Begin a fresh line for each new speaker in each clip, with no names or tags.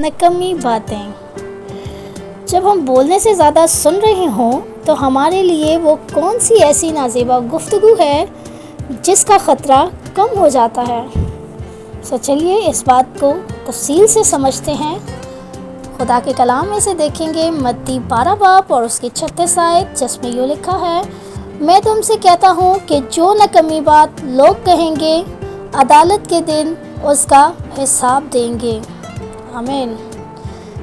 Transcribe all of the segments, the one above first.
نکمی باتیں۔ جب ہم بولنے سے زیادہ سن رہے ہوں تو ہمارے لیے وہ کون سی ایسی نازیبا گفتگو ہے جس کا خطرہ کم ہو جاتا ہے؟ چلیے اس بات کو تفصیل سے سمجھتے ہیں۔ خدا کے کلام میں سے دیکھیں گے متی 12 باب اور اس کی 36 آیت، جس میں یوں لکھا ہے، میں تم سے کہتا ہوں کہ جو نکمی بات لوگ کہیں گے عدالت کے دن اس کا حساب دیں گے۔ آمین۔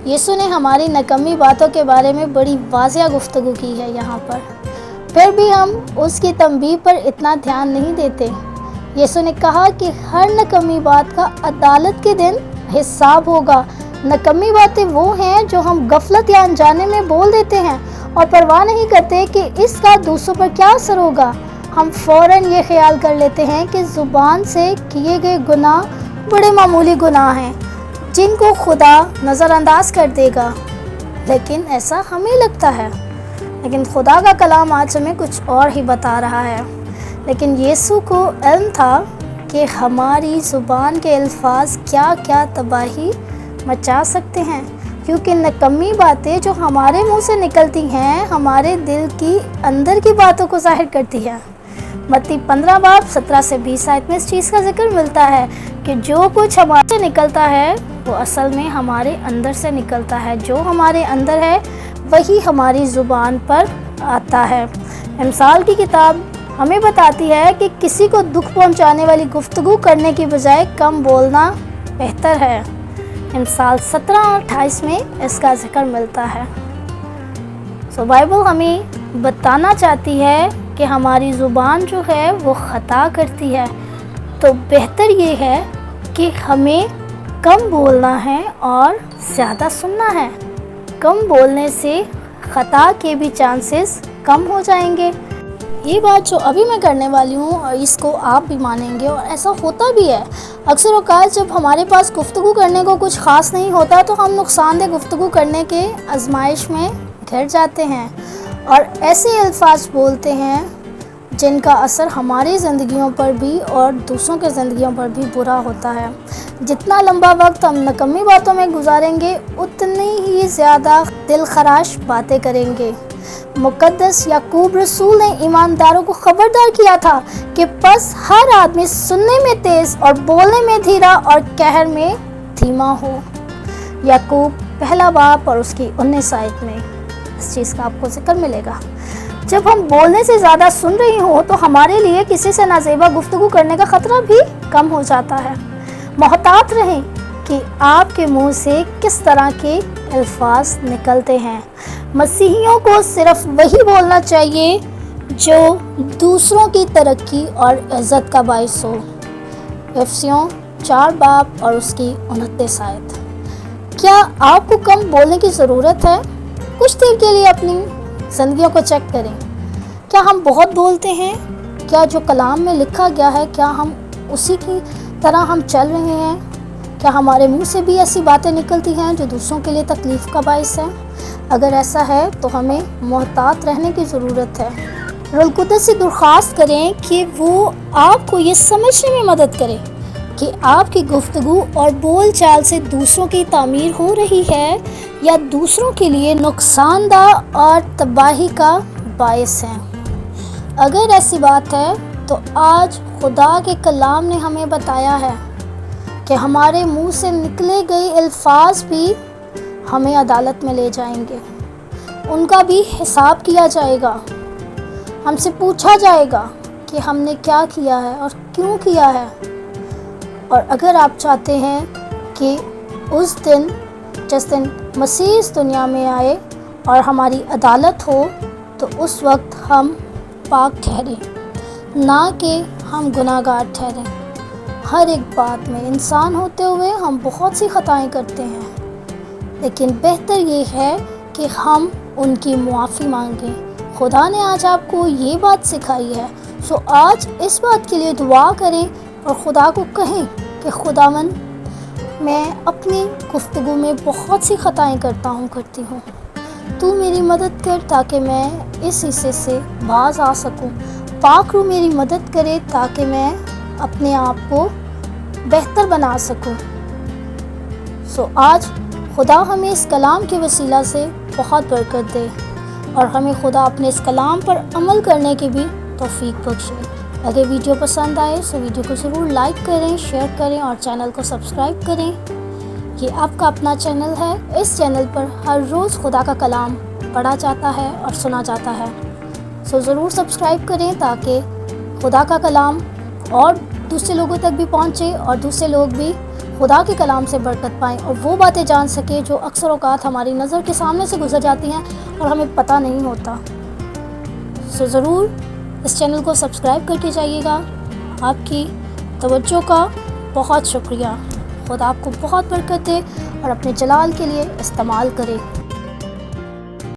یسوع نے ہماری نکمی باتوں کے بارے میں بڑی واضح گفتگو کی ہے یہاں پر، پھر بھی ہم اس کی تنبیہ پر اتنا دھیان نہیں دیتے۔ یسوع نے کہا کہ ہر نکمی بات کا عدالت کے دن حساب ہوگا۔ نکمی باتیں وہ ہیں جو ہم غفلت یا انجانے میں بول دیتے ہیں اور پرواہ نہیں کرتے کہ اس کا دوسروں پر کیا اثر ہوگا۔ ہم فوراً یہ خیال کر لیتے ہیں کہ زبان سے کیے گئے گناہ بڑے معمولی گناہ ہیں جن کو خدا نظر انداز کر دے گا، لیکن ایسا ہمیں لگتا ہے، لیکن خدا کا کلام آج ہمیں کچھ اور ہی بتا رہا ہے۔ لیکن یسوع کو علم تھا کہ ہماری زبان کے الفاظ کیا کیا تباہی مچا سکتے ہیں، کیونکہ نکمی باتیں جو ہمارے منہ سے نکلتی ہیں ہمارے دل کی اندر کی باتوں کو ظاہر کرتی ہیں۔ متی 15 باب 17 سے 20 آیت میں اس چیز کا ذکر ملتا ہے کہ جو کچھ ہمارے سے نکلتا ہے وہ اصل میں ہمارے اندر سے نکلتا ہے۔ جو ہمارے اندر ہے وہی ہماری زبان پر آتا ہے۔ امثال کی کتاب ہمیں بتاتی ہے کہ کسی کو دکھ پہنچانے والی گفتگو کرنے کی بجائے کم بولنا بہتر ہے۔ امثال 17 اور 28 میں اس کا ذکر ملتا ہے۔ بائبل ہمیں بتانا چاہتی ہے کہ ہماری زبان جو ہے وہ خطا کرتی ہے، تو بہتر یہ ہے کہ ہمیں کم بولنا ہے اور زیادہ سننا ہے۔ کم بولنے سے خطا کے بھی چانسز کم ہو جائیں گے۔ یہ بات جو ابھی میں کرنے والی ہوں اور اس کو آپ بھی مانیں گے، اور ایسا ہوتا بھی ہے۔ اکثر اوقات جب ہمارے پاس گفتگو کرنے کو کچھ خاص نہیں ہوتا تو ہم نقصان دہ گفتگو کرنے کے آزمائش میں گھر جاتے ہیں اور ایسے الفاظ بولتے ہیں جن کا اثر ہماری زندگیوں پر بھی اور دوسروں کے زندگیوں پر بھی برا ہوتا ہے۔ جتنا لمبا وقت ہم نکمی باتوں میں گزاریں گے اتنی ہی زیادہ دل خراش باتیں کریں گے۔ مقدس یعقوب رسول نے ایمانداروں کو خبردار کیا تھا کہ پس ہر آدمی سننے میں تیز اور بولنے میں دھیرا اور قہر میں دھیما ہو۔ یعقوب 1 باب اور اس کی 19 آیت میں اس چیز کا آپ کو ذکر ملے گا۔ جب ہم بولنے سے زیادہ سن رہی ہوں تو ہمارے لیے کسی سے نازیبا گفتگو کرنے کا خطرہ بھی کم ہو جاتا ہے۔ محتاط رہیں کہ آپ کے منہ سے کس طرح کے الفاظ نکلتے ہیں۔ مسیحیوں کو صرف وہی بولنا چاہیے جو دوسروں کی ترقی اور عزت کا باعث ہو۔ افسیوں 4 باب اور اس کی 29 آیت۔ کیا آپ کو کم بولنے کی ضرورت ہے؟ کچھ دیر کے لیے اپنی زندگیوں کو چیک کریں۔ کیا ہم بہت بولتے ہیں؟ کیا جو کلام میں لکھا گیا ہے کیا ہم اسی کی طرح ہم چل رہے ہیں؟ کیا ہمارے منہ سے بھی ایسی باتیں نکلتی ہیں جو دوسروں کے لیے تکلیف کا باعث ہے؟ اگر ایسا ہے تو ہمیں محتاط رہنے کی ضرورت ہے۔ روح القدس سے درخواست کریں کہ وہ آپ کو یہ سمجھنے میں مدد کرے کہ آپ کی گفتگو اور بول چال سے دوسروں کی تعمیر ہو رہی ہے یا دوسروں کے لیے نقصان دہ اور تباہی کا باعث ہے۔ اگر ایسی بات ہے تو آج خدا کے کلام نے ہمیں بتایا ہے کہ ہمارے منہ سے نکلے گئے الفاظ بھی ہمیں عدالت میں لے جائیں گے، ان کا بھی حساب کیا جائے گا۔ ہم سے پوچھا جائے گا کہ ہم نے کیا کیا ہے اور کیوں کیا ہے۔ اور اگر آپ چاہتے ہیں کہ اس دن جس دن مسیح اس دنیا میں آئے اور ہماری عدالت ہو تو اس وقت ہم پاک ٹھہریں، نہ کہ ہم گناہ گار ٹھہریں۔ ہر ایک بات میں انسان ہوتے ہوئے ہم بہت سی خطائیں کرتے ہیں، لیکن بہتر یہ ہے کہ ہم ان کی معافی مانگیں۔ خدا نے آج آپ کو یہ بات سکھائی ہے، سو آج اس بات کے لیے دعا کریں اور خدا کو کہیں کہ خداوند میں اپنی گفتگو میں بہت سی خطائیں کرتی ہوں، تو میری مدد کر تاکہ میں اس حصے سے باز آ سکوں۔ پاک روح میری مدد کرے تاکہ میں اپنے آپ کو بہتر بنا سکوں۔ آج خدا ہمیں اس کلام کے وسیلہ سے بہت برکت دے اور ہمیں خدا اپنے اس کلام پر عمل کرنے کی بھی توفیق بخشے۔ اگر ویڈیو پسند آئے تو ویڈیو کو ضرور لائک کریں، شیئر کریں اور چینل کو سبسکرائب کریں۔ یہ آپ کا اپنا چینل ہے، اس چینل پر ہر روز خدا کا کلام پڑھا جاتا ہے اور سنا جاتا ہے، ضرور سبسکرائب کریں تاکہ خدا کا کلام اور دوسرے لوگوں تک بھی پہنچے اور دوسرے لوگ بھی خدا کے کلام سے برکت پائیں اور وہ باتیں جان سکیں جو اکثر اوقات ہماری نظر کے سامنے سے گزر جاتی ہیں اور ہمیں پتہ نہیں ہوتا۔ ضرور اس چینل کو سبسکرائب کر کے جائیے گا۔ آپ کی توجہ کا بہت شکریہ۔ خدا آپ کو بہت برکت دے اور اپنے جلال کے لیے استعمال کرے۔